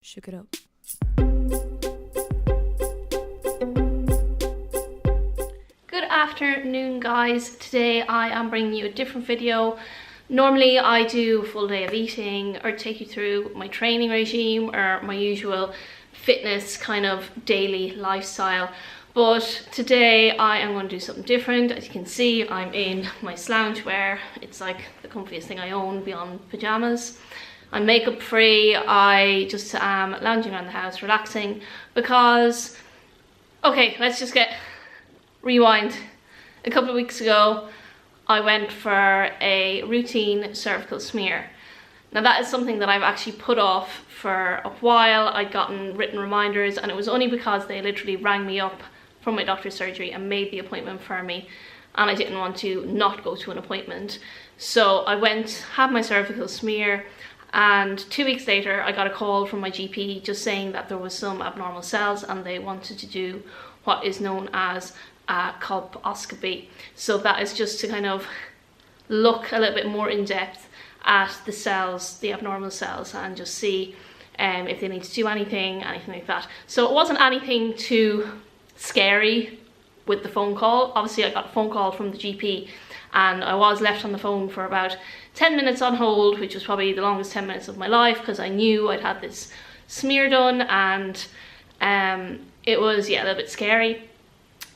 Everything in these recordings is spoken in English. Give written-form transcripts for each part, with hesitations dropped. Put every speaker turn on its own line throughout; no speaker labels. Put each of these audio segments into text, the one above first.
Shook it up.
Good afternoon, guys. Today I am bringing you a different video. Normally I do a full day of eating or take you through my training regime or my usual fitness kind of daily lifestyle. But today I am going to do something different. As you can see, I'm in my loungewear. It's like the comfiest thing I own beyond pajamas. I'm makeup free. I just am lounging around the house, relaxing because, okay, let's just rewind. A couple of weeks ago, I went for a routine cervical smear. Now that is something that I've actually put off for a while. I'd gotten written reminders and it was only because they literally rang me up from my doctor's surgery and made the appointment for me, and I didn't want to not go to an appointment. So I went, had my cervical smear, and 2 weeks later I got a call from my GP just saying that there was some abnormal cells and they wanted to do what is known as a colposcopy. So that is just to kind of look a little bit more in depth at the cells, the abnormal cells, and just see if they need to do anything like that. So it wasn't anything too scary with the phone call. Obviously I got a phone call from the GP and I was left on the phone for about 10 minutes on hold, which was probably the longest 10 minutes of my life because I knew I'd had this smear done, and it was, yeah, a little bit scary.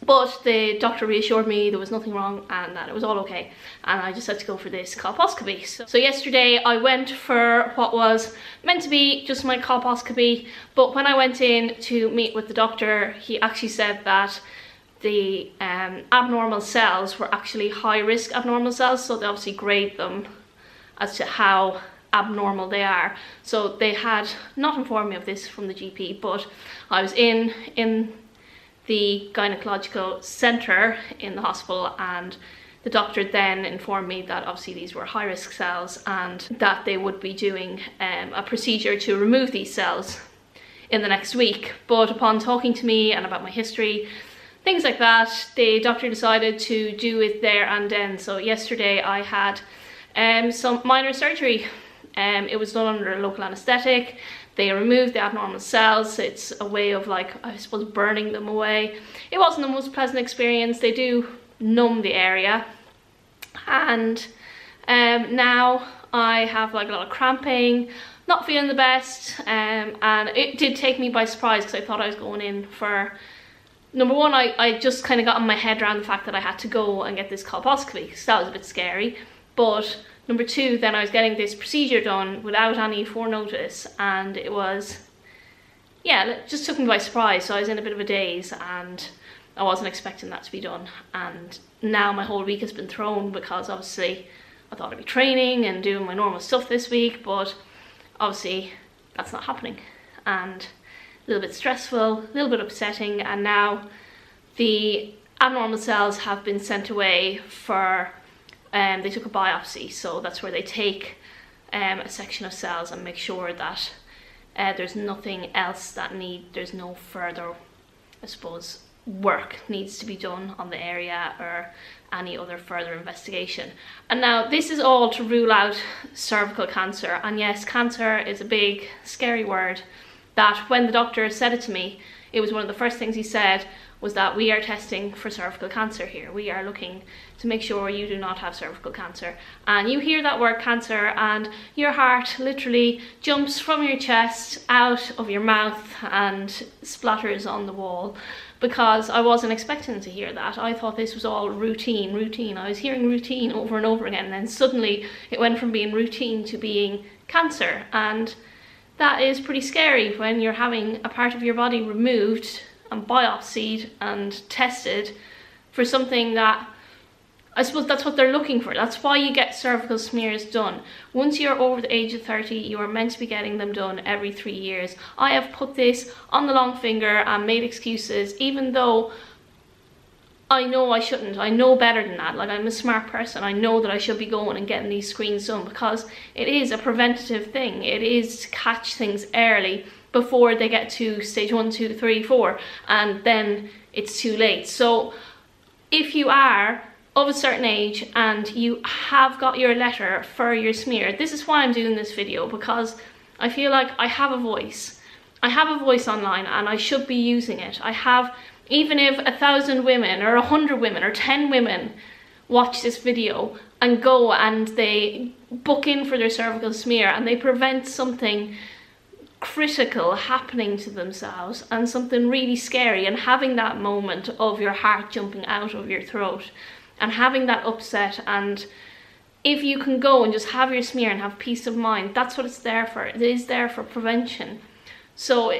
But the doctor reassured me there was nothing wrong and that it was all okay, and I just had to go for this colposcopy. So yesterday I went for what was meant to be just my colposcopy, but when I went in to meet with the doctor, he actually said that the abnormal cells were actually high risk abnormal cells, so they obviously grade them as to how abnormal they are. So they had not informed me of this from the GP, but I was in the gynecological centre in the hospital, and the doctor then informed me that obviously these were high risk cells and that they would be doing a procedure to remove these cells in the next week. But upon talking to me and about my history, things like that, the doctor decided to do it there and then. So yesterday I had some minor surgery. It was done under a local anaesthetic. They removed the abnormal cells. It's a way of, like, I suppose, burning them away. It wasn't the most pleasant experience. They do numb the area. And now I have like a lot of cramping, not feeling the best. And it did take me by surprise because I thought I was going in for, number one, I just kind of got my head around the fact that I had to go and get this colposcopy, so that was a bit scary. But number two, then I was getting this procedure done without any forenotice, and it was, yeah, it just took me by surprise. So I was in a bit of a daze and I wasn't expecting that to be done. And now my whole week has been thrown because obviously I thought I'd be training and doing my normal stuff this week, but obviously that's not happening. And a little bit stressful, a little bit upsetting, and now the abnormal cells have been sent away for, they took a biopsy, so that's where they take a section of cells and make sure that there's nothing else there's no further, I suppose, work needs to be done on the area or any other further investigation. And now this is all to rule out cervical cancer. And yes, cancer is a big, scary word, that when the doctor said it to me, it was one of the first things he said was that we are testing for cervical cancer here. We are looking to make sure you do not have cervical cancer. And you hear that word cancer and your heart literally jumps from your chest out of your mouth and splatters on the wall, because I wasn't expecting to hear that. I thought this was all routine. I was hearing routine over and over again, and then suddenly it went from being routine to being cancer. And that is pretty scary when you're having a part of your body removed and biopsied and tested for something that, I suppose that's what they're looking for. That's why you get cervical smears done. Once you're over the age of 30, you are meant to be getting them done every 3 years. I have put this on the long finger and made excuses, even though I know I shouldn't. I know better than that. Like, I'm a smart person. I know that I should be going and getting these screens done because it is a preventative thing. It is to catch things early before they get to stage 1, 2, 3, 4, and then it's too late. So if you are of a certain age and you have got your letter for your smear, this is why I'm doing this video, because I feel like I have a voice I have a voice online and I should be using it. I have, even if 1,000 women or 100 women or 10 women watch this video and go and they book in for their cervical smear and they prevent something critical happening to themselves and something really scary, and having that moment of your heart jumping out of your throat and having that upset, and if you can go and just have your smear and have peace of mind, that's what it's there for. It is there for prevention. So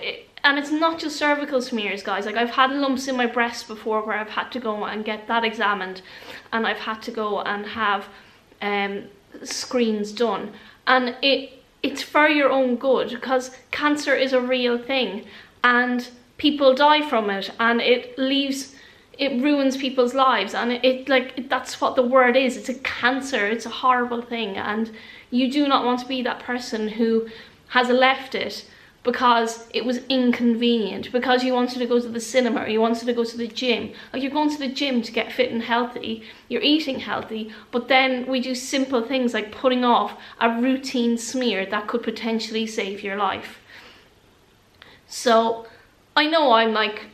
and it's not just cervical smears, guys. Like, I've had lumps in my breast before where I've had to go and get that examined, and I've had to go and have screens done, and it's for your own good, because cancer is a real thing and people die from it, and it ruins people's lives, and that's what the word is. It's a cancer. It's a horrible thing, and you do not want to be that person who has left it because it was inconvenient, because you wanted to go to the cinema or you wanted to go to the gym. Like, you're going to the gym to get fit and healthy, you're eating healthy, but then we do simple things like putting off a routine smear that could potentially save your life. So I know I'm like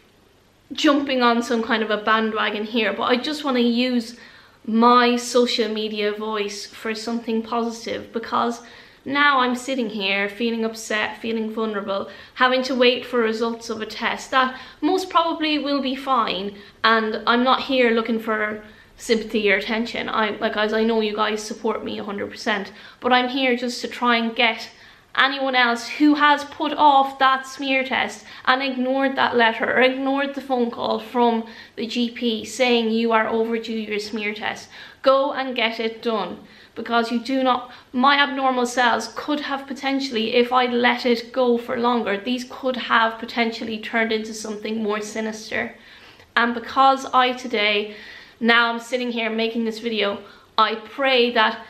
jumping on some kind of a bandwagon here, but I just want to use my social media voice for something positive, because now I'm sitting here feeling upset, feeling vulnerable, having to wait for results of a test that most probably will be fine, and I'm not here looking for sympathy or attention. As I know you guys support me 100%, but I'm here just to try and get anyone else who has put off that smear test and ignored that letter or ignored the phone call from the GP saying you are overdue your smear test, go and get it done. Because you do not, my abnormal cells could have potentially, if I let it go for longer, these could have potentially turned into something more sinister. And because now I'm sitting here making this video, I pray that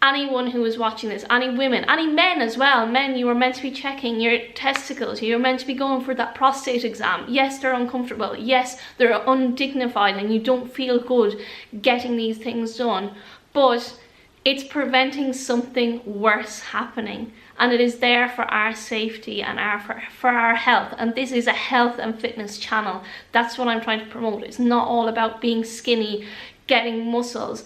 anyone who is watching this, any women, any men as well, men, you are meant to be checking your testicles, you're meant to be going for that prostate exam. Yes, they're uncomfortable, yes, they're undignified, and you don't feel good getting these things done, but it's preventing something worse happening, and it is there for our safety and for our health. And this is a health and fitness channel. That's what I'm trying to promote. It's not all about being skinny, getting muscles.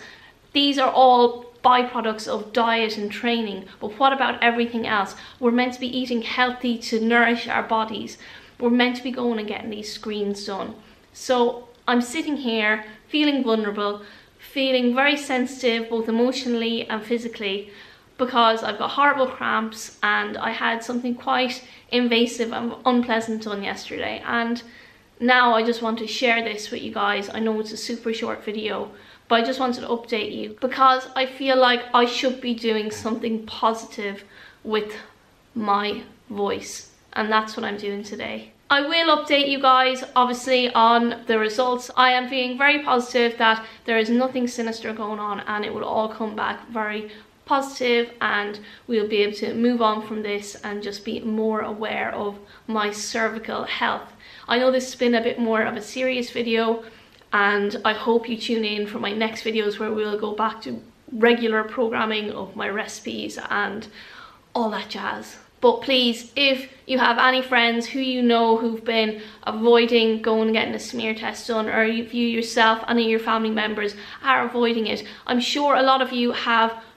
These are all byproducts of diet and training, but what about everything else? We're meant to be eating healthy to nourish our bodies. We're meant to be going and getting these screens done. So I'm sitting here feeling vulnerable, feeling very sensitive both emotionally and physically, because I've got horrible cramps and I had something quite invasive and unpleasant done yesterday, and now I just want to share this with you guys. I know it's a super short video, but I just wanted to update you because I feel like I should be doing something positive with my voice, and that's what I'm doing today. I will update you guys obviously on the results. I am feeling very positive that there is nothing sinister going on, and it will all come back very positive, and we'll be able to move on from this and just be more aware of my cervical health. I know this has been a bit more of a serious video, and I hope you tune in for my next videos where we'll go back to regular programming of my recipes and all that jazz. But please, if you have any friends who you know who've been avoiding going and getting a smear test done, or if you yourself, any of your family members are avoiding it, I'm sure a lot of you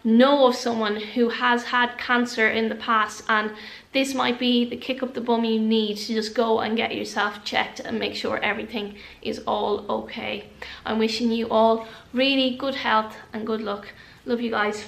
know of someone who has had cancer in the past, and this might be the kick up the bum you need to just go and get yourself checked and make sure everything is all okay. I'm wishing you all really good health and good luck. Love you guys.